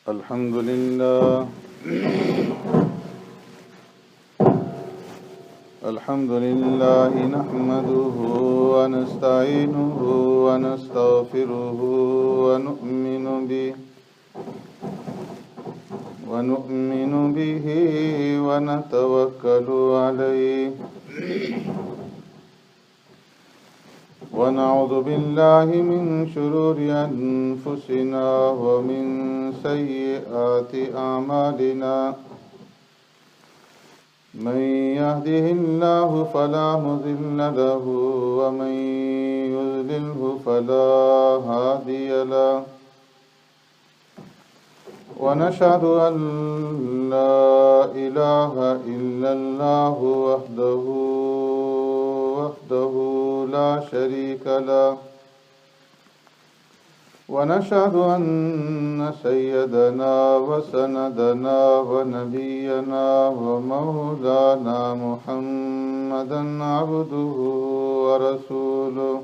الحمد لله الحمد لله نحمده ونستعينه ونستغفره ونؤمن به ونتوكل عليه ونعوذ بالله من شرور أنفسنا ومن سيئات أعمالنا من يهده الله فلا مضل له ومن يضلله فلا هادي له ونشهد أن لا إله إلا الله وحده لا شريك له ونشهد أن سيدنا وسندنا ونبينا ومولانا محمدا عبده ورسوله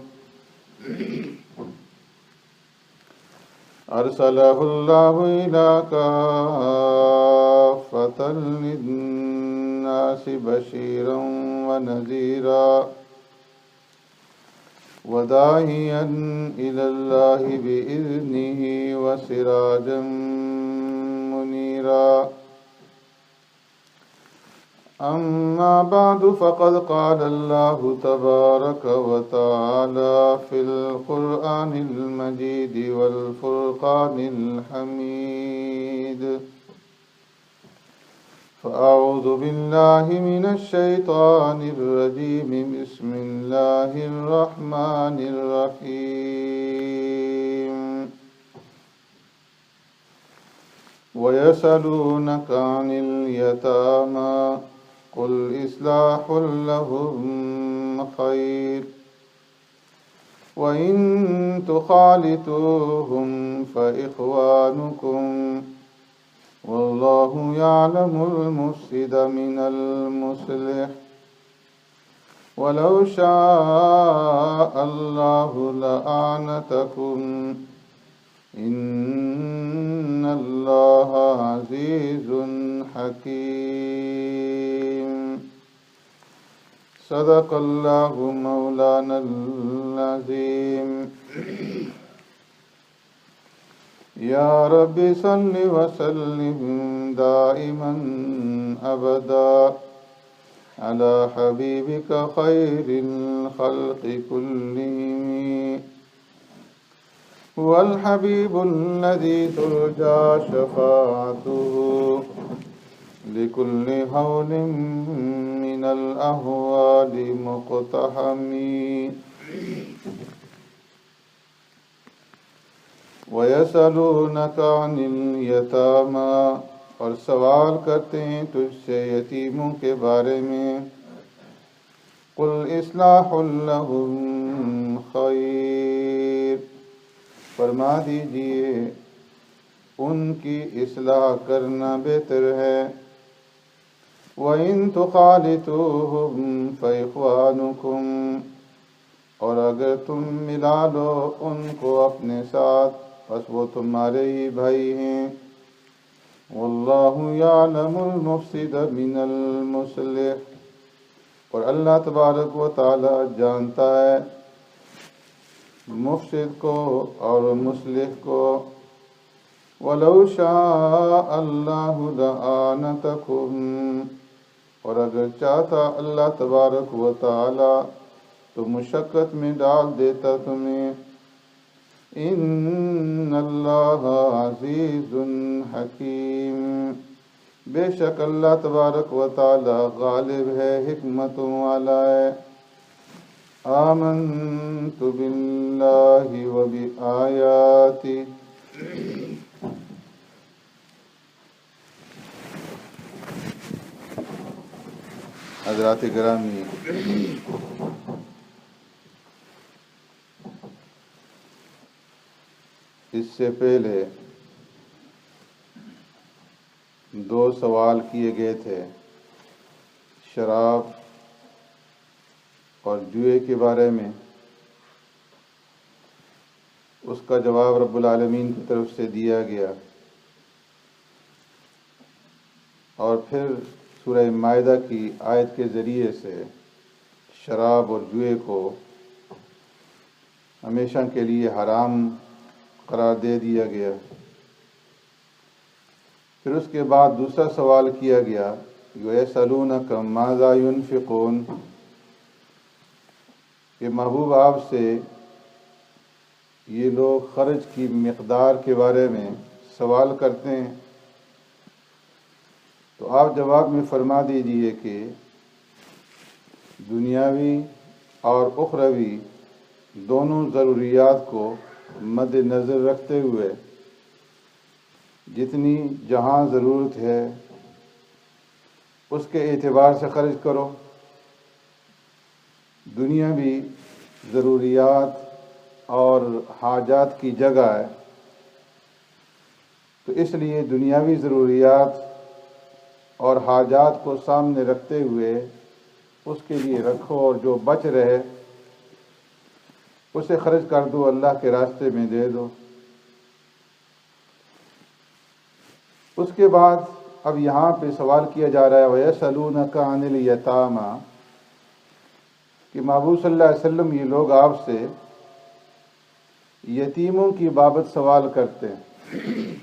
أرسله الله إلى كافة للناس بشيرا ونذيرا وداعيا إلى الله بإذنه وسراجا منيرا أما بعد فقد قال الله تبارك وتعالى في القرآن المجيد والفرقان الحميد فأعوذ بالله من الشيطان الرجيم بسم الله الرحمن الرحيم ويسألونك عن اليتامى قل إصلاح لهم خير وإن تخالطوهم فإخوانكم والله يعلم المفسد من المصلح ولو شاء الله لأعنتكم إن الله عزيز حكيم صدق الله مولانا العظيم يا رب صل وسلم دائما أبدا على حبيبك خير الخلق كلهم هو الحبيب الذي ترجى شفاعته لكل هول من الأهوال مقتحم وَيَسْأَلُونَكَ عَنِ الْيَتَامَى اور سوال کرتے ہیں تجھ سے یتیموں کے بارے میں قُلْ إِصْلَاحٌ لَهُمْ خَيْرٌ فرما دیجئے ان کی اصلاح کرنا بہتر ہے وَإِن تُخَالِطُوهُمْ فَإِخْوَانُكُمْ اور اگر تم ملا لو ان کو اپنے ساتھ پس وہ تمہارے ہی بھائی ہیں واللہ یعلم المفسد من المصلح اور اللہ تبارک و تعالی جانتا ہے مفسد کو اور مصلح کو ولو شاء اللہ لأعنتکم اور اگر چاہتا اللہ تبارک و تعالی تو مشقت میں ڈال دیتا تمہیں ان اللہ عزیز حکیم بے شک اللہ تبارک و تعالی غالب ہے حکمتوں والا ہے آمنت باللہ و بآیاتی حضرات گرامی اس سے پہلے 2 سوال کیے گئے تھے شراب اور جوئے کے بارے میں اس کا جواب رب العالمین کی طرف سے دیا گیا اور پھر سورہ مائدہ کی آیت کے ذریعے سے شراب اور جوئے کو ہمیشہ کے لیے حرام قرار دے دیا گیا۔ پھر اس کے بعد دوسرا سوال کیا گیا، وَيَسْأَلُونَكَ مَاذَا يُنْفِقُونَ، کہ محبوب آپ سے یہ لوگ خرچ کی مقدار کے بارے میں سوال کرتے ہیں، تو آپ جواب میں فرما دیجئے کہ دنیاوی اور اخروی دونوں ضروریات کو مد نظر رکھتے ہوئے جتنی جہاں ضرورت ہے اس کے اعتبار سے خرچ کرو۔ دنیاوی ضروریات اور حاجات کی جگہ ہے، تو اس لیے دنیاوی ضروریات اور حاجات کو سامنے رکھتے ہوئے اس کے لیے رکھو، اور جو بچ رہے اسے خرچ کر دو، اللہ کے راستے میں دے دو۔ اس کے بعد اب یہاں پہ سوال کیا جا رہا ہے وَيَسْأَلُونَكَ عَنِ الْيَتَامَى، کہ محبوب صلی اللہ علیہ وسلم یہ لوگ آپ سے یتیموں کی بابت سوال کرتے ہیں۔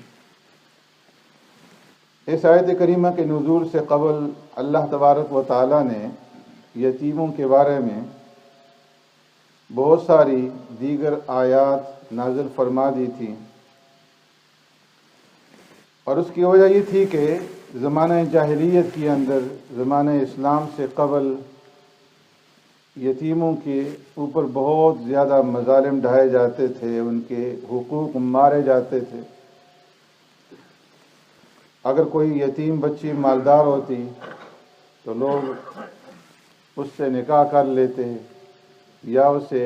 اس آیت کریمہ کے نزول سے قبل اللہ تبارک و تعالی نے یتیموں کے بارے میں بہت ساری دیگر آیات نازل فرما دی تھی، اور اس کی وجہ یہ تھی کہ زمانہ جاہلیت کے اندر، زمانہ اسلام سے قبل یتیموں کے اوپر بہت زیادہ مظالم ڈھائے جاتے تھے، ان کے حقوق مارے جاتے تھے۔ اگر کوئی یتیم بچی مالدار ہوتی تو لوگ اس سے نکاح کر لیتے یا اسے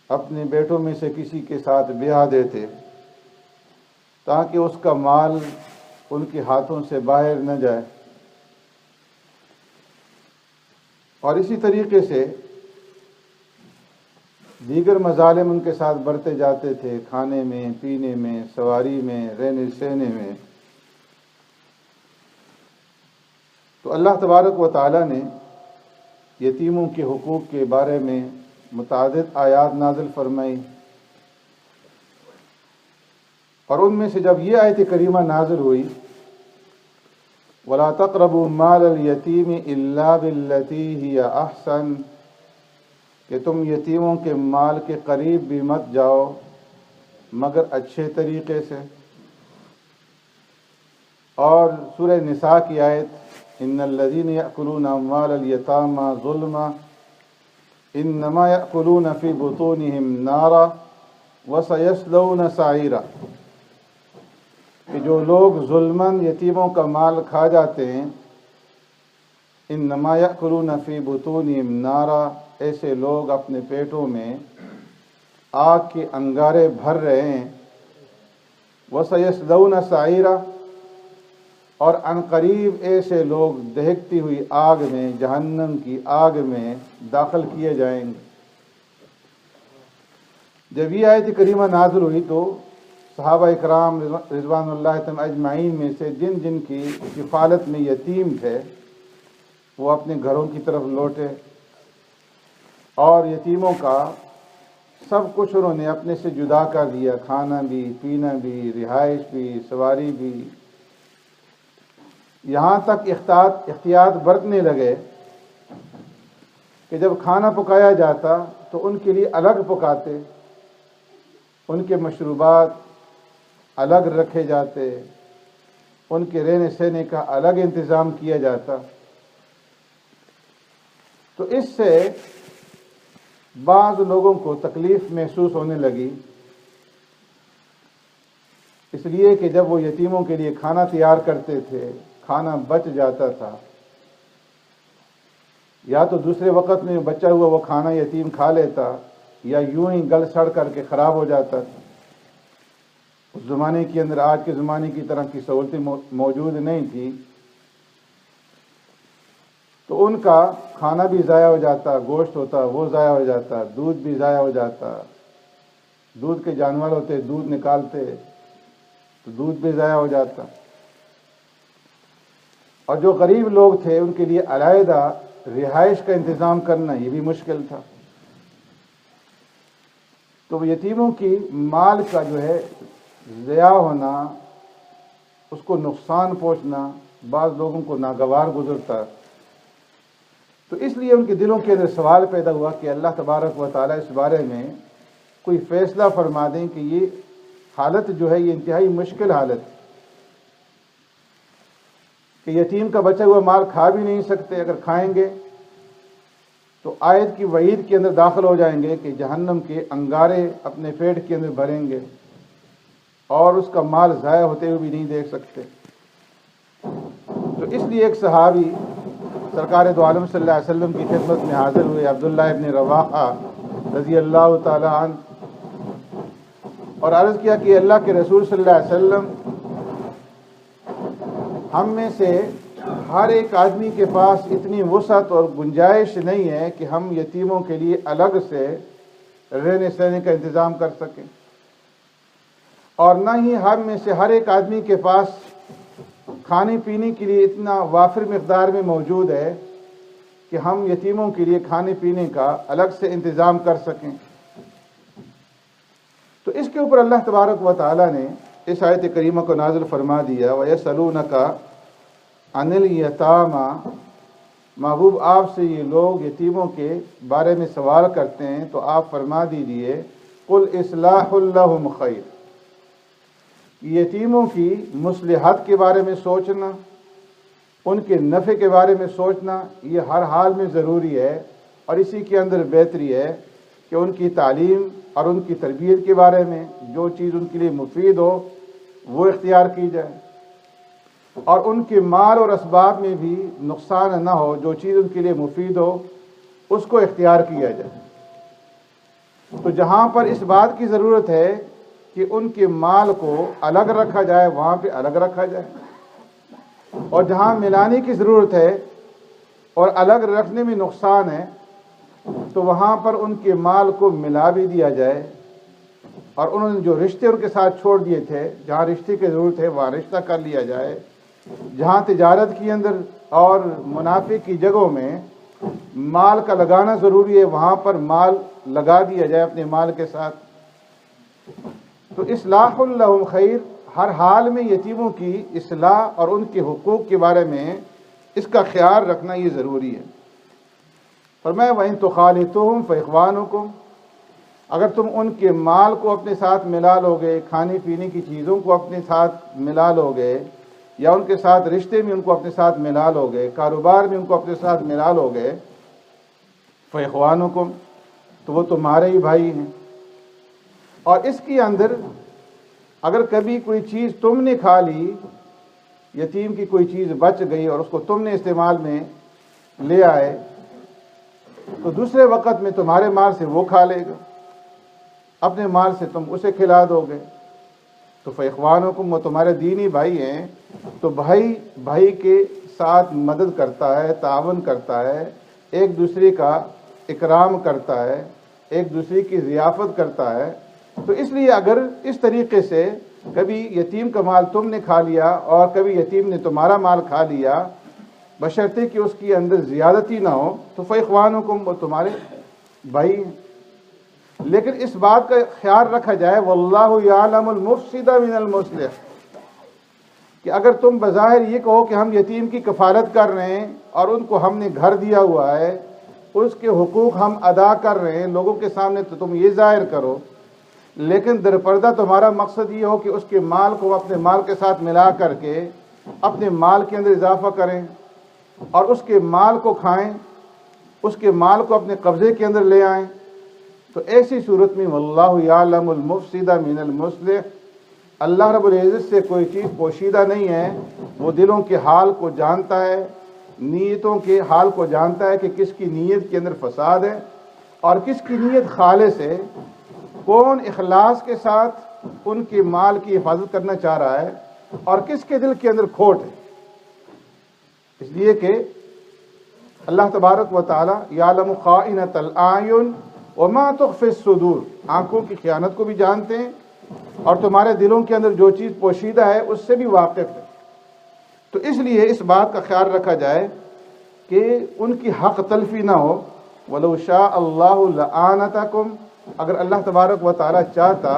اپنے بیٹوں میں سے کسی کے ساتھ بیاہ دیتے تاکہ اس کا مال ان کے ہاتھوں سے باہر نہ جائے۔ اور اسی طریقے سے دیگر مظالم ان کے ساتھ بڑھتے جاتے تھے، کھانے میں، پینے میں، سواری میں، رہنے سہنے میں۔ تو اللہ تبارک و تعالی نے یتیموں کے حقوق کے بارے میں متعدد آیات نازل فرمائی، اور ان میں سے جب یہ آیت کریمہ نازل ہوئی وَلَا تَقْرَبُوا مَالَ الْيَتِيمِ إِلَّا بِالَّتِي هِيَ أَحْسَنُ، کہ تم یتیموں کے مال کے قریب بھی مت جاؤ مگر اچھے طریقے سے۔ اور سورہ نساء کی آیت إِنَّ الَّذِينَ يَأْكُلُونَ أَمْوَالَ الْيَتَامَى ظُلْمًا إِنَّمَا يَأْكُلُونَ فِي بُطُونِهِمْ نَارًا وَسَيَصْلَوْنَ سَعِيرًا، کہ جو لوگ ظلماً یتیموں کا مال کھا جاتے ہیں، انما یأکلون فی بطونہم نارا، ایسے لوگ اپنے پیٹوں میں آگ کے انگارے بھر رہے ہیں۔ وَسَيَصْلَوْنَ سَعِيرًا، اور عنقریب ایسے لوگ دہکتی ہوئی آگ میں، جہنم کی آگ میں داخل کیے جائیں گے۔ جب یہ آیت کریمہ نازل ہوئی تو صحابہ اکرام رضوان اللہ تعالی اجمعین میں سے جن جن کی کفالت میں یتیم تھے وہ اپنے گھروں کی طرف لوٹے، اور یتیموں کا سب کچھ انہوں نے اپنے سے جدا کر دیا، کھانا بھی، پینا بھی، رہائش بھی، سواری بھی، یہاں تک احتیاط برتنے لگے کہ جب کھانا پکایا جاتا تو ان کے لیے الگ پکاتے، ان کے مشروبات الگ رکھے جاتے، ان کے رہنے سہنے کا الگ انتظام کیا جاتا۔ تو اس سے بعض لوگوں کو تکلیف محسوس ہونے لگی، اس لیے کہ جب وہ یتیموں کے لیے کھانا تیار کرتے تھے، کھانا بچ جاتا تھا، یا تو دوسرے وقت میں بچا ہوا وہ کھانا یتیم کھا لیتا، یا یوں ہی گل سڑ کر کے خراب ہو جاتا تھا۔ اس زمانے کے اندر آج کے زمانے کی طرح کی سہولتیں موجود نہیں تھی، تو ان کا کھانا بھی ضائع ہو جاتا، گوشت ہوتا وہ ضائع ہو جاتا، دودھ بھی ضائع ہو جاتا، دودھ کے جانور ہوتے دودھ نکالتے تو دودھ بھی ضائع ہو جاتا۔ اور جو غریب لوگ تھے ان کے لیے علیحدہ رہائش کا انتظام کرنا یہ بھی مشکل تھا۔ تو یتیموں کی مال کا جو ہے ضیاع ہونا، اس کو نقصان پہنچنا بعض لوگوں کو ناگوار گزرتا، تو اس لیے ان کے دلوں کے اندر سوال پیدا ہوا کہ اللہ تبارک و تعالیٰ اس بارے میں کوئی فیصلہ فرما دیں کہ یہ حالت جو ہے یہ انتہائی مشکل حالت ہے کہ یتیم کا بچا ہوا مال کھا بھی نہیں سکتے، اگر کھائیں گے تو آیت کی وعید کے اندر داخل ہو جائیں گے کہ جہنم کے انگارے اپنے پیٹ کے اندر بھریں گے اور اس کا مال ضائع ہوتے ہوئے بھی نہیں دیکھ سکتے۔ تو اس لیے ایک صحابی سرکار دو عالم صلی اللہ علیہ وسلم کی خدمت میں حاضر ہوئے، عبداللہ ابن رواحہ رضی اللہ تعالی عنہ، اور عرض کیا کہ اللہ کے رسول صلی اللہ علیہ وسلم، ہم میں سے ہر ایک آدمی کے پاس اتنی وسعت اور گنجائش نہیں ہے کہ ہم یتیموں کے لیے الگ سے رہنے سہنے کا انتظام کر سکیں، اور نہ ہی ہم میں سے ہر ایک آدمی کے پاس کھانے پینے کے لیے اتنا وافر مقدار میں موجود ہے کہ ہم یتیموں کے لیے کھانے پینے کا الگ سے انتظام کر سکیں۔ تو اس کے اوپر اللہ تبارک و تعالیٰ نے اس آیت کریمہ کو نازل فرما دیا، وَيَسْأَلُونَكَ عَنِ الْيَتَامَى، محبوب آپ سے یہ لوگ یتیموں کے بارے میں سوال کرتے ہیں تو آپ فرما دیجئے قُلْ إِصْلَاحُ لَهُمْ خَيْرٌ، یتیموں کی مصلحت کے بارے میں سوچنا، ان کے نفع کے بارے میں سوچنا یہ ہر حال میں ضروری ہے، اور اسی کے اندر بہتری ہے کہ ان کی تعلیم اور ان کی تربیت کے بارے میں جو چیز ان کے لیے مفید ہو وہ اختیار کی جائے، اور ان کے مال اور اسباب میں بھی نقصان نہ ہو، جو چیز ان کے لیے مفید ہو اس کو اختیار کیا جائے۔ تو جہاں پر اس بات کی ضرورت ہے کہ ان کے مال کو الگ رکھا جائے وہاں پہ الگ رکھا جائے، اور جہاں ملانے کی ضرورت ہے اور الگ رکھنے میں نقصان ہے تو وہاں پر ان کے مال کو ملا بھی دیا جائے، اور انہوں نے جو رشتے ان کے ساتھ چھوڑ دیے تھے جہاں رشتے کی ضرورت ہے وہاں رشتہ کر لیا جائے، جہاں تجارت کے اندر اور منافع کی جگہوں میں مال کا لگانا ضروری ہے وہاں پر مال لگا دیا جائے اپنے مال کے ساتھ۔ تو اصلاح لہم خیر، ہر حال میں یتیموں کی اصلاح اور ان کے حقوق کے بارے میں اس کا خیال رکھنا یہ ضروری ہے۔ فرمایا وَإِن تُخَالِطُوهُمْ فَإِخْوَانُكُمْ، اگر تم ان کے مال کو اپنے ساتھ ملا لو گے، کھانے پینے کی چیزوں کو اپنے ساتھ ملا لو گے، یا ان کے ساتھ رشتے میں ان کو اپنے ساتھ ملا لو گے، کاروبار میں ان کو اپنے ساتھ ملا لو گے، فَإِخْوَانُكُمْ، تو وہ تمہارے ہی بھائی ہیں۔ اور اس کے اندر اگر کبھی کوئی چیز تم نے کھا لی، یتیم کی کوئی چیز بچ گئی اور اس کو تم نے استعمال میں لے آئے، تو دوسرے وقت میں تمہارے مال سے وہ کھا لے گا، اپنے مال سے تم اسے کھلا دو گے، تو فإخوانکم، وہ تمہارے دینی بھائی ہیں، تو بھائی بھائی کے ساتھ مدد کرتا ہے، تعاون کرتا ہے، ایک دوسرے کا اکرام کرتا ہے، ایک دوسرے کی ضیافت کرتا ہے۔ تو اس لیے اگر اس طریقے سے کبھی یتیم کا مال تم نے کھا لیا اور کبھی یتیم نے تمہارا مال کھا لیا، بشرطے کہ اس کی اندر زیادتی نہ ہو، تو فإخوانکم، وہ تمہارے بھائی ہیں۔ لیکن اس بات کا خیال رکھا جائے واللہ یعلم المفسد من المصلح، کہ اگر تم بظاہر یہ کہو کہ ہم یتیم کی کفالت کر رہے ہیں اور ان کو ہم نے گھر دیا ہوا ہے، اس کے حقوق ہم ادا کر رہے ہیں لوگوں کے سامنے، تو تم یہ ظاہر کرو، لیکن در پردہ تمہارا مقصد یہ ہو کہ اس کے مال کو اپنے مال کے ساتھ ملا کر کے اپنے مال کے اندر اضافہ کریں اور اس کے مال کو کھائیں، اس کے مال کو اپنے قبضے کے اندر لے آئیں، تو ایسی صورت میں واللہ یعلم المفسد من المصلح، اللہ رب العزت سے کوئی چیز پوشیدہ نہیں ہے، وہ دلوں کے حال کو جانتا ہے، نیتوں کے حال کو جانتا ہے کہ کس کی نیت کے اندر فساد ہے اور کس کی نیت خالص ہے، کون اخلاص کے ساتھ ان کے مال کی حفاظت کرنا چاہ رہا ہے اور کس کے دل کے اندر کھوٹ ہے۔ اس لیے کہ اللہ تبارک و تعالی یعلم خائنۃ الاعین وما تخفی الصدور، آنکھوں کی خیانت کو بھی جانتے ہیں اور تمہارے دلوں کے اندر جو چیز پوشیدہ ہے اس سے بھی واقف ہے۔ تو اس لیے اس بات کا خیال رکھا جائے کہ ان کی حق تلفی نہ ہو. وَلَوْ شَاءَ اللَّهُ لَأَعْنَتَكُمْ، اگر اللہ تبارک و تعالیٰ چاہتا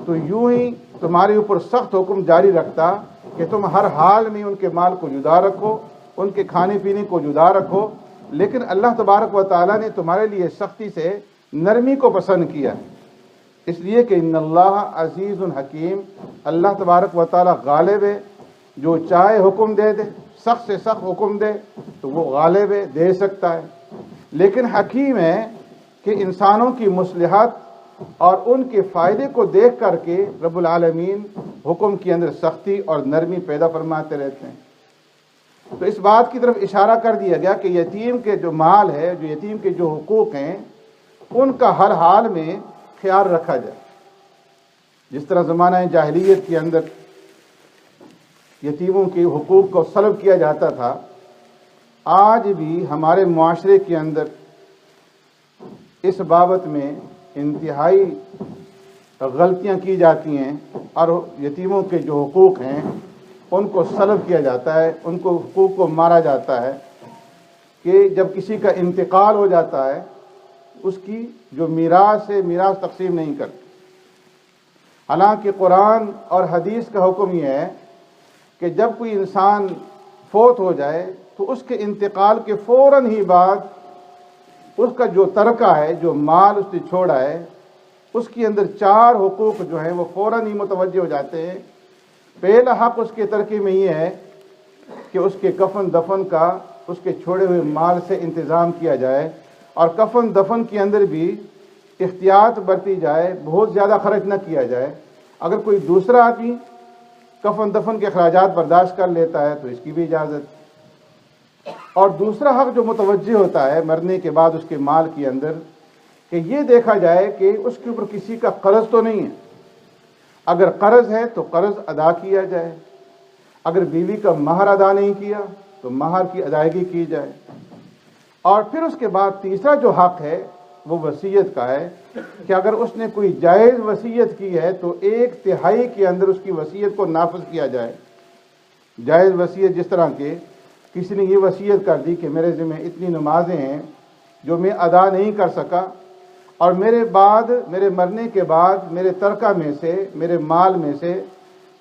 تو یوں ہی تمہارے اوپر سخت حکم جاری رکھتا کہ تم ہر حال میں ان کے مال کو جدا رکھو، ان کے کھانے پینے کو جدا رکھو. لیکن اللہ تبارک و تعالیٰ نے تمہارے لیے سختی سے نرمی کو پسند کیا، اس لیے کہ ان اللہ عزیز حکیم، اللہ تبارک و تعالیٰ غالب ہے، جو چاہے حکم دے دے، سخت سے سخت حکم دے تو وہ غالب ہے، دے سکتا ہے. لیکن حکیم ہے کہ انسانوں کی مصلحت اور ان کے فائدے کو دیکھ کر کے رب العالمین حکم کے اندر سختی اور نرمی پیدا فرماتے رہتے ہیں. تو اس بات کی طرف اشارہ کر دیا گیا کہ یتیم کے جو مال ہے، جو یتیم کے جو حقوق ہیں، ان کا ہر حال میں خیال رکھا جائے. جس طرح زمانہ جاہلیت کے اندر یتیموں کے حقوق کو سلب کیا جاتا تھا، آج بھی ہمارے معاشرے کے اندر اس بابت میں انتہائی غلطیاں کی جاتی ہیں اور یتیموں کے جو حقوق ہیں ان کو سلب کیا جاتا ہے، ان کو حقوق کو مارا جاتا ہے. کہ جب کسی کا انتقال ہو جاتا ہے اس کی جو میراث ہے، میراث تقسیم نہیں کرتے. حالانکہ قرآن اور حدیث کا حکم یہ ہے کہ جب کوئی انسان فوت ہو جائے تو اس کے انتقال کے فوراً ہی بعد اس کا جو ترکہ ہے، جو مال اس نے چھوڑا ہے، اس کے اندر 4 حقوق جو ہیں وہ فوراً ہی متوجہ ہو جاتے ہیں. پہلا حق اس کے ترکے میں یہ ہے کہ اس کے کفن دفن کا اس کے چھوڑے ہوئے مال سے انتظام کیا جائے، اور کفن دفن کے اندر بھی احتیاط برتی جائے، بہت زیادہ خرچ نہ کیا جائے. اگر کوئی دوسرا آدمی کفن دفن کے اخراجات برداشت کر لیتا ہے تو اس کی بھی اجازت. اور دوسرا حق جو متوجہ ہوتا ہے مرنے کے بعد اس کے مال کے اندر، کہ یہ دیکھا جائے کہ اس کے اوپر کسی کا قرض تو نہیں ہے. اگر قرض ہے تو قرض ادا کیا جائے، اگر بیوی کا مہر ادا نہیں کیا تو مہر کی ادائیگی کی جائے. اور پھر اس کے بعد تیسرا جو حق ہے وہ وصیت کا ہے کہ اگر اس نے کوئی جائز وصیت کی ہے تو 1/3 کے اندر اس کی وصیت کو نافذ کیا جائے. جائز وصیت جس طرح کہ کسی نے یہ وصیت کر دی کہ میرے ذمہ اتنی نمازیں ہیں جو میں ادا نہیں کر سکا، اور میرے مرنے کے بعد میرے ترکہ میں سے، میرے مال میں سے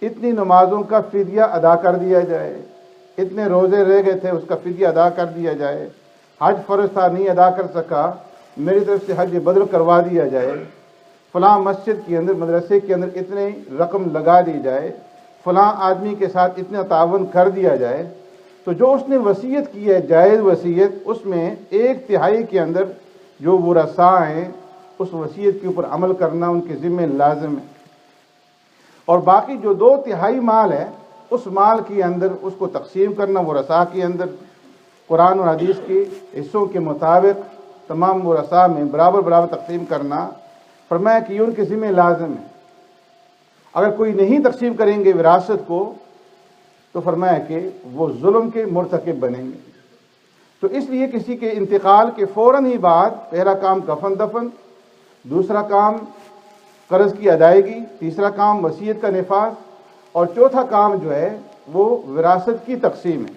اتنی نمازوں کا فدیہ ادا کر دیا جائے، اتنے روزے رہ گئے تھے اس کا فدیہ ادا کر دیا جائے، حج فرض تھا نہیں ادا کر سکا میری طرف سے حج بدل کروا دیا جائے، فلاں مسجد کے اندر، مدرسے کے اندر اتنے رقم لگا دی جائے، فلاں آدمی کے ساتھ اتنا تعاون کر دیا جائے. تو جو اس نے وصیت کی ہے جائز وصیت، اس میں 1/3 کے اندر جو ورثاء ہیں اس وصیت کے اوپر عمل کرنا ان کے ذمہ لازم ہے. اور باقی جو 2/3 مال ہے اس مال کے اندر اس کو تقسیم کرنا ورثاء کے اندر قرآن اور حدیث کے حصوں کے مطابق تمام ورثاء میں برابر برابر تقسیم کرنا، فرمایا کہ یہ ان کے ذمہ لازم ہے. اگر کوئی نہیں تقسیم کریں گے وراثت کو تو فرمایا کہ وہ ظلم کے مرتکب بنیں گے. تو اس لیے کسی کے انتقال کے فوراً ہی بعد پہلا کام کفن دفن، دوسرا کام قرض کی ادائیگی، تیسرا کام وصیت کا نفاذ، اور چوتھا کام جو ہے وہ وراثت کی تقسیم ہے.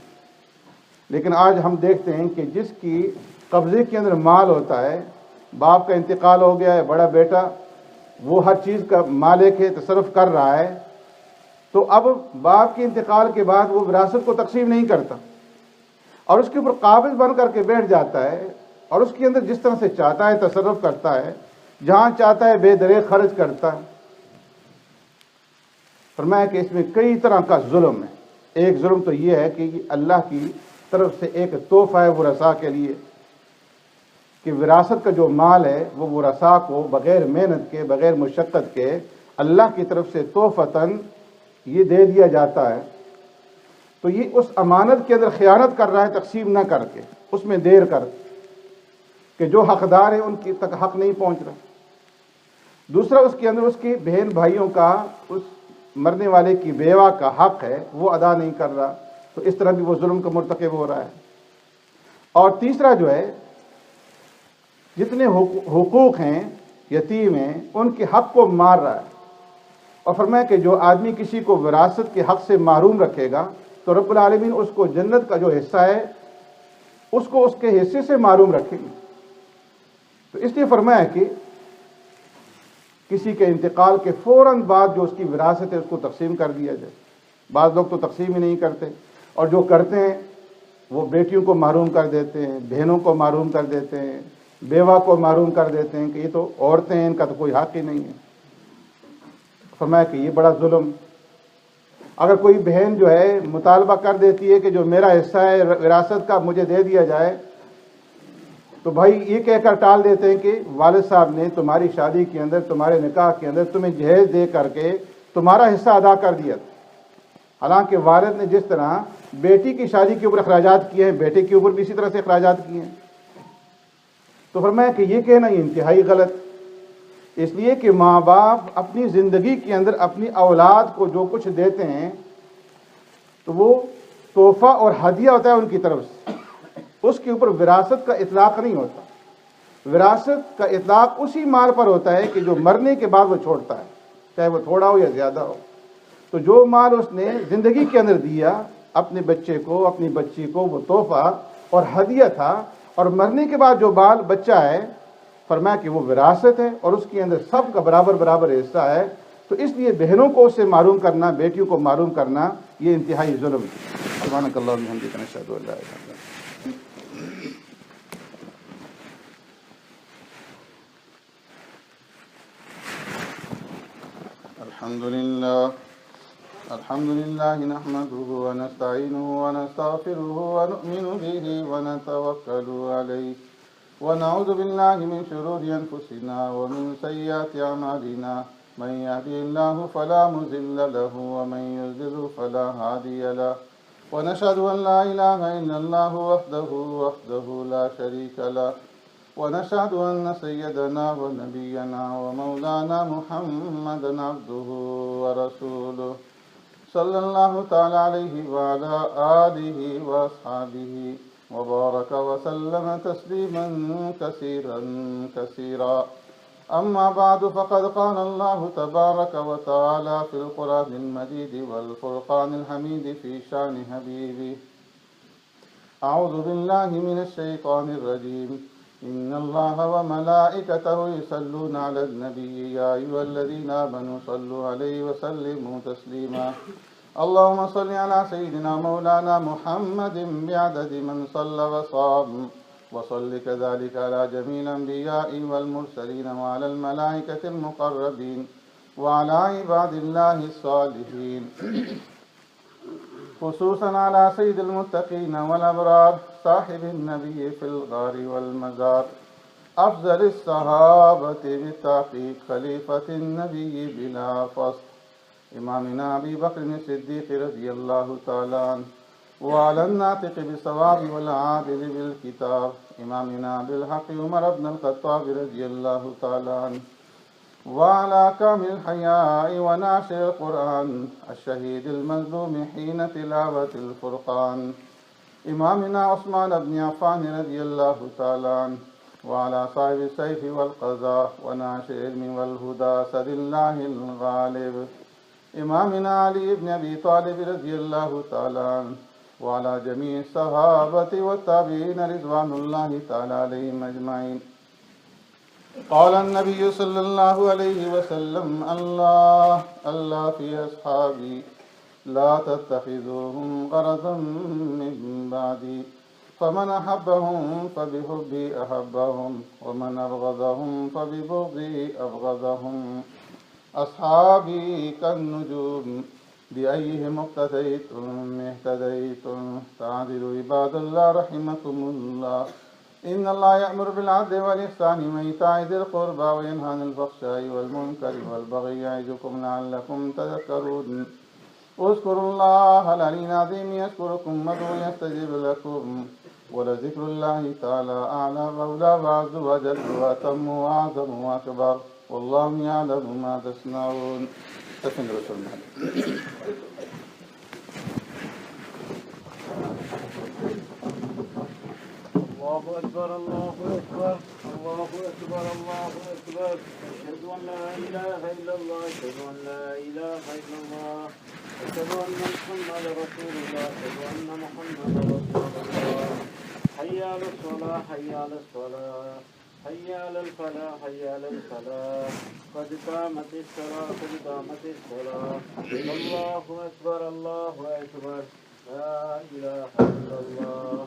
لیکن آج ہم دیکھتے ہیں کہ جس کی قبضے کے اندر مال ہوتا ہے، باپ کا انتقال ہو گیا ہے، بڑا بیٹا وہ ہر چیز کا مالک ہے، تصرف کر رہا ہے، تو اب باپ کے انتقال کے بعد وہ وراثت کو تقسیم نہیں کرتا اور اس کے اوپر قابض بن کر کے بیٹھ جاتا ہے، اور اس کے اندر جس طرح سے چاہتا ہے تصرف کرتا ہے، جہاں چاہتا ہے بے درے خرچ کرتا ہے. فرمایا کہ اس میں کئی طرح کا ظلم ہے. ایک ظلم تو یہ ہے کہ اللہ کی طرف سے ایک تحفہ ہے ورثاء کے لیے کہ وراثت کا جو مال ہے وہ ورثاء کو بغیر محنت کے، بغیر مشقت کے اللہ کی طرف سے تحفتاً یہ دے دیا جاتا ہے. تو یہ اس امانت کے اندر خیانت کر رہا ہے تقسیم نہ کر کے، اس میں دیر کر کہ جو حقدار ہیں ان کی تک حق نہیں پہنچ رہا. دوسرا اس کے اندر اس کے بہن بھائیوں کا، اس مرنے والے کی بیوہ کا حق ہے وہ ادا نہیں کر رہا، تو اس طرح بھی وہ ظلم کا مرتکب ہو رہا ہے. اور تیسرا جو ہے جتنے حقوق ہیں یتیم ہیں ان کے حق کو مار رہا ہے. اور فرمایا کہ جو آدمی کسی کو وراثت کے حق سے محروم رکھے گا تو تو رب العالمین اس کو جنت کا جو حصہ ہے اس کو اس کے حصے سے معروم رکھیں گے۔ تو اس لیے فرمایا کہ کسی کے انتقال کے فوراً بعد جو اس کی وراثت ہے اس کو تقسیم کر دیا جائے۔ بعض لوگ تو تقسیم ہی نہیں کرتے، اور جو کرتے ہیں وہ بیٹیوں کو محروم کر دیتے ہیں، بہنوں کو محروم کر دیتے ہیں، بیوہ کو محروم کر دیتے ہیں کہ یہ تو عورتیں ہیں، ان کا تو کوئی حق ہی نہیں ہے۔ فرمایا کہ یہ بڑا ظلم۔ اگر کوئی بہن جو ہے مطالبہ کر دیتی ہے کہ جو میرا حصہ ہے وراثت کا مجھے دے دیا جائے، تو بھائی یہ کہہ کر ٹال دیتے ہیں کہ والد صاحب نے تمہاری شادی کے اندر، تمہارے نکاح کے اندر تمہیں جہیز دے کر کے تمہارا حصہ ادا کر دیا تھا۔ حالانکہ والد نے جس طرح بیٹی کی شادی کے اوپر اخراجات کیے ہیں، بیٹے کے اوپر بھی اسی طرح سے اخراجات کیے ہیں۔ تو فرمایا کہ یہ کہنا یہ انتہائی غلط، اس لیے کہ ماں باپ اپنی زندگی کے اندر اپنی اولاد کو جو کچھ دیتے ہیں تو وہ تحفہ اور ہدیہ ہوتا ہے ان کی طرف سے، اس کے اوپر وراثت کا اطلاق نہیں ہوتا۔ وراثت کا اطلاق اسی مال پر ہوتا ہے کہ جو مرنے کے بعد وہ چھوڑتا ہے، چاہے وہ تھوڑا ہو یا زیادہ ہو۔ تو جو مال اس نے زندگی کے اندر دیا اپنے بچے کو، اپنی بچی کو، وہ تحفہ اور ہدیہ تھا، اور مرنے کے بعد جو بال بچہ ہے فرمایا کہ وہ وراثت ہے اور اس کے اندر سب کا برابر برابر حصہ ہے۔ تو اس لیے بہنوں کو اس سے معروم کرنا، بیٹیوں کو معروم کرنا، یہ انتہائی ظلم ہے۔ سبحانک اللہم و بحمدک، نشہد ان لا الہ الا انت۔ الحمد لله نحمده ونستعينه ونستغفره ونؤمن به ونتوكل عليه ونعوذ بالله من شرور أنفسنا ومن سيئات أعمالنا، من يهده الله فلا مضل له ومن يضلل فلا هادي له، ونشهد أن لا إله إلا الله وحده لا شريك له، ونشهد أن سيدنا ونبينا ومولانا محمدا عبده ورسوله، صلى الله تعالى عليه وعلى آله وأصحابه وبارك وسلم تسليما كثيرا أما بعد، فقد قال الله تبارك وتعالى في القرآن المجيد والفرقان الحميد في شأن حبيبه: أعوذ بالله من الشيطان الرجيم، إن الله وملائكته يصلون على النبي يا أيها الذين آمنوا صلوا عليه وسلموا تسليما، اللهم صل على سيدنا مولانا محمد بعدد من صلى وصام، وصل كذلك على جميع الأنبياء والمرسلين وعلى الملائكة المقربين وعلى عباد الله الصالحين، خصوصا على سيد المتقين والأبرار صاحب النبي في الغار والمزار، أفضل الصحابة بالتحقيق، خليفة النبي بلا فصل، إمامنا أبي بكر الصديق رضي الله تعالى عنه، وعلى الناطق بالصواب والعادل بالكتاب، إمامنا بالحق عمر بن الخطاب رضي الله تعالى عنه، وعلى كامل الحياء وناشر القرآن، الشهيد المظلوم حين تلاوة الفرقان، إمامنا عثمان بن عفان رضي الله تعالى عنه، وعلى صاحب السيف والقضاء وناشر العلم والهدى سد الله الغالب، إمامنا علي بن أبي طالب رضي الله تعالى عنه، وعلى جميع الصحابة والتابعين رضوان الله تعالى عليهم أجمعين۔ قال النبي صلى الله عليه وسلم: الله في أصحابي لا تتخذوهم غرضا من بعدي، فمن أحبهم فبحبي أحبهم، ومن أبغضهم فببغضي أبغضهم، أصحابي كالنجوم بأيهم اقتديتم اهتديتم، فاعدلوا عباد الله رحمكم الله، إن الله يأمر بالعدل والإحسان وإيتاء ذي القربى وينهى عن الفحشاء والمنكر والبغي يعظكم لعلكم تذكرون، اذكروا الله العلي العظيم يذكركم وادعوه يستجب لكم، ولذكر الله تعالى أعلى وأولى وأعز وأجل وأتم وأعظم وأكبر، والله يعلم ما تصنعون۔ الله أكبر الله أكبر الله أكبر الله أكبر، أشهد أن لا إله إلا الله، أشهد أن لا إله إلا الله۔ أشهد أن محمد رسول الله أشهد أن محمد رسول الله حي على الصلاة حي على الصلاة حي على الفلاح حي على الفلاح قد قامت الصلاة قد قامت الصلاة الله أكبر الله أكبر لا إله إلا الله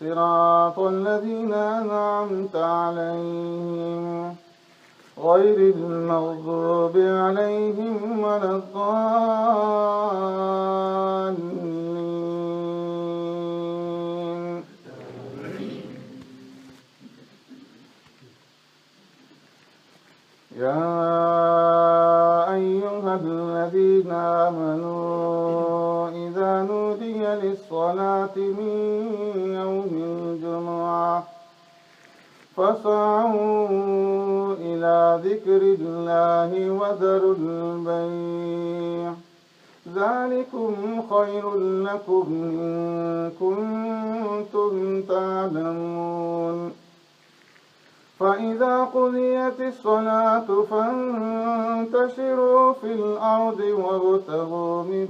صراط الذين أنعمت عليهم غير المغضوب عليهم ولا الضالين يا أيها الذين آمنوا إذا نودي للصلاة من يوم الجمعة فاسعوا إلى ذكر الله وذروا البيع ذلكم خير لكم إن كنتم تعلمون فإذا قضيت الصلاة فانتشروا في الأرض وابتغوا من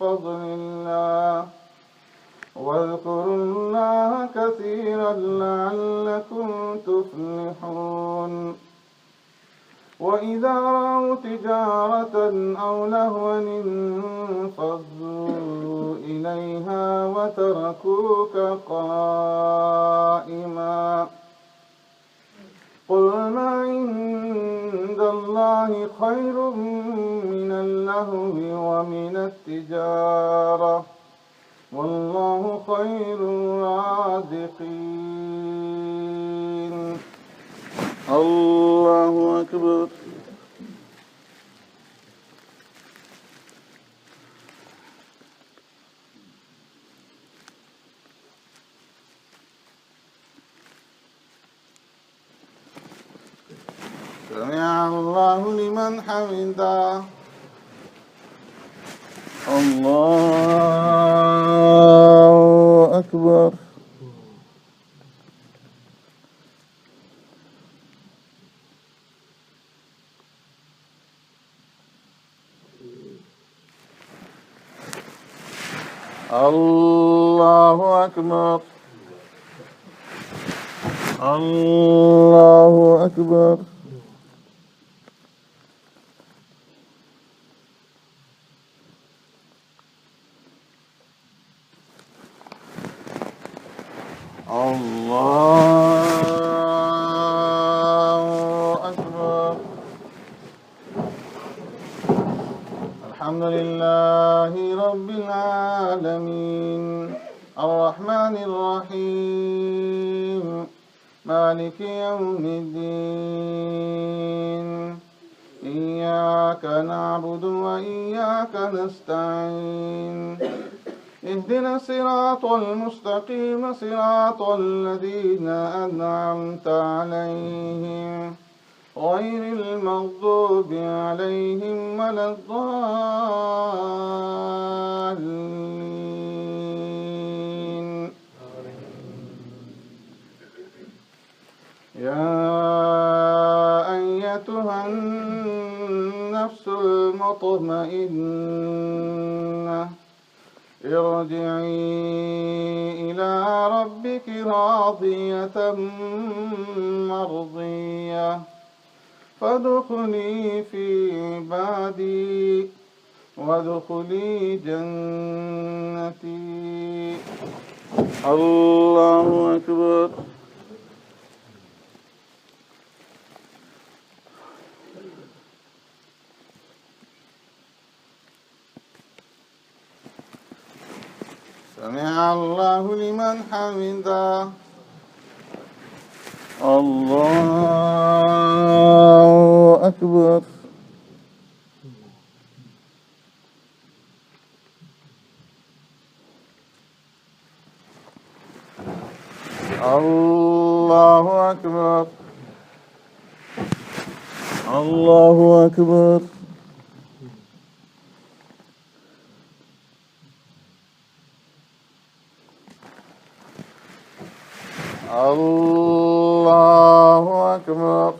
فضل الله واذكروا الله كثيرا لعلكم تفلحون وإذا رأوا تجارة أو لهوا انفضوا إليها وتركوك قائما قل ما عند الله خير من اللهو ومن التجارة والله خير الرازقين الله أكبر سمع الله لمن حمده الله أكبر الله أكبر الله أكبر الله أكبر الحمد لله رب العالمين الرحمن الرحيم مالك يوم الدين إياك نعبد وإياك نستعين اهدنا الصراط المستقيم صراط الذين أنعمت عليهم غير المغضوب عليهم ولا الضالين يا أيتها النفس المطمئنة ارجعي إلى ربك راضية مرضية فادخلي في عبادي وادخلي جنتي الله أكبر سمع الله لمن حمده. الله أكبر. الله أكبر. الله أكبر. الله أكبر.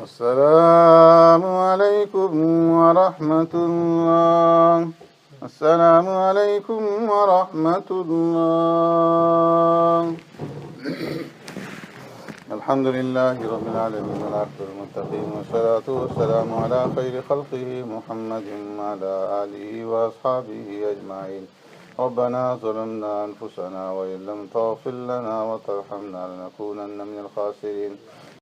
السلام عليكم ورحمة الله. السلام عليكم ورحمة الله. الحمد لله رب العالمين والعاقبة للمتقين والصلاة والسلام على خير خلقه محمد وعلى آله وأصحابه أجمعين. ربنا ظلمنا أنفسنا وإن لم تغفر لنا وترحمنا لنكونن من الخاسرين.